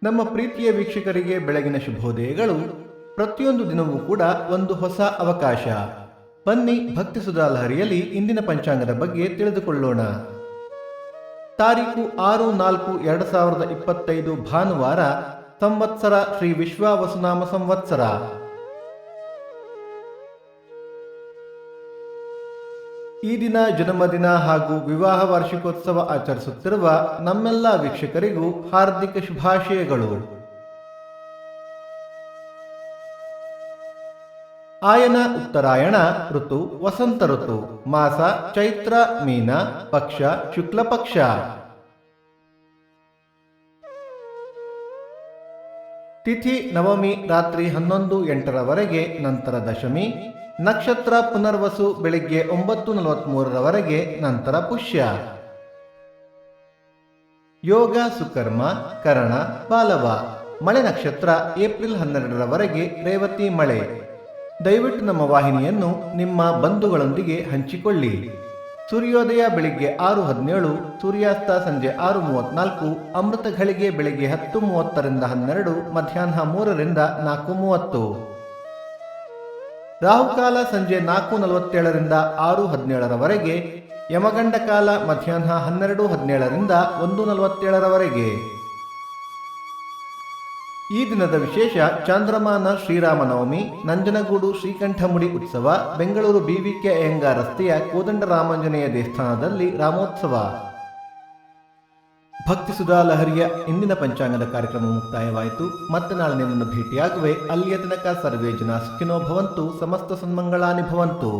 ನಮ್ಮ ಪ್ರೀತಿಯ ವೀಕ್ಷಕರಿಗೆ ಬೆಳಗಿನ ಶುಭೋದಯಗಳು. ಪ್ರತಿಯೊಂದು ದಿನವೂ ಕೂಡ ಒಂದು ಹೊಸ ಅವಕಾಶ. ಬನ್ನಿ ಭಕ್ತಿ ಸುಧಾ ಲಹರಿಯಲ್ಲಿ ಇಂದಿನ ಪಂಚಾಂಗದ ಬಗ್ಗೆ ತಿಳಿದುಕೊಳ್ಳೋಣ. ತಾರೀಕು 6-4-2025 ಭಾನುವಾರ, ಸಂವತ್ಸರ ಶ್ರೀ ವಿಶ್ವಾವಸುನಾಮ ಸಂವತ್ಸರ. ಈ ದಿನ ಜನ್ಮದಿನ ಹಾಗೂ ವಿವಾಹ ವಾರ್ಷಿಕೋತ್ಸವ ಆಚರಿಸುತ್ತಿರುವ ನಮ್ಮೆಲ್ಲ ವೀಕ್ಷಕರಿಗೂ ಹಾರ್ದಿಕ ಶುಭಾಶಯಗಳು. ಆಯನ ಉತ್ತರಾಯಣ ಋತು ವಸಂತ ಋತು. ಮಾಸ ಚೈತ್ರ ಮೀನ, ಪಕ್ಷ ಶುಕ್ಲ ಪಕ್ಷ. ತಿಥಿ ನವಮಿ ರಾತ್ರಿ 11:08 ನಂತರ ದಶಮಿ. ನಕ್ಷತ್ರ ಪುನರ್ವಸು ಬೆಳಿಗ್ಗೆ 9:43 ನಂತರ ಪುಷ್ಯ. ಯೋಗ ಸುಕರ್ಮ, ಕರಣ, ಬಾಲವ. ಮಳೆ ನಕ್ಷತ್ರ ಏಪ್ರಿಲ್ 12 ರೇವತಿ ಮಳೆ. ದಯವಿಟ್ಟು ನಮ್ಮ ವಾಹಿನಿಯನ್ನು ನಿಮ್ಮ ಬಂಧುಗಳೊಂದಿಗೆ ಹಂಚಿಕೊಳ್ಳಿ. ಸೂರ್ಯೋದಯ ಬೆಳಿಗ್ಗೆ 6:17, ಸೂರ್ಯಾಸ್ತ ಸಂಜೆ 6:34, ಅಮೃತ ಘಳಿಗೆ ಬೆಳಿಗ್ಗೆ 10:30 12, ಮಧ್ಯಾಹ್ನ 3 4:30. ರಾಹುಕಾಲ ಸಂಜೆ 4:47 6:17, ಯಮಗಂಡ ಕಾಲ ಮಧ್ಯಾಹ್ನ 12:17 1:47. ಈ ದಿನದ ವಿಶೇಷ: ಚಾಂದ್ರಮಾನ ಶ್ರೀರಾಮನವಮಿ, ನಂಜನಗೂಡು ಶ್ರೀಕಂಠಮುಡಿ ಉತ್ಸವ, ಬೆಂಗಳೂರು BVK ಅಯ್ಯಂಗಾರ್ ರಸ್ತೆಯ ಕೋದಂಡರಾಮಾಂಜನೇಯ ದೇವಸ್ಥಾನದಲ್ಲಿ ರಾಮೋತ್ಸವ. ಭಕ್ತಿ ಸುಧಾ ಲಹರಿಯ ಇಂದಿನ ಪಂಚಾಂಗದ ಕಾರ್ಯಕ್ರಮ ಮುಕ್ತಾಯವಾಯಿತು. ಮತ್ತೆ ನಾಳೆ ನಿಮ್ಮನ್ನು ಭೇಟಿಯಾಗುವೆ. ಅಲ್ಲಿಯ ತನಕ ಸರ್ವೇ ಜನ ಸುಖಿನೋ ಭವಂತು, ಸಮಸ್ತ ಸನ್ಮಂಗಳಾನಿ ಭವಂತು.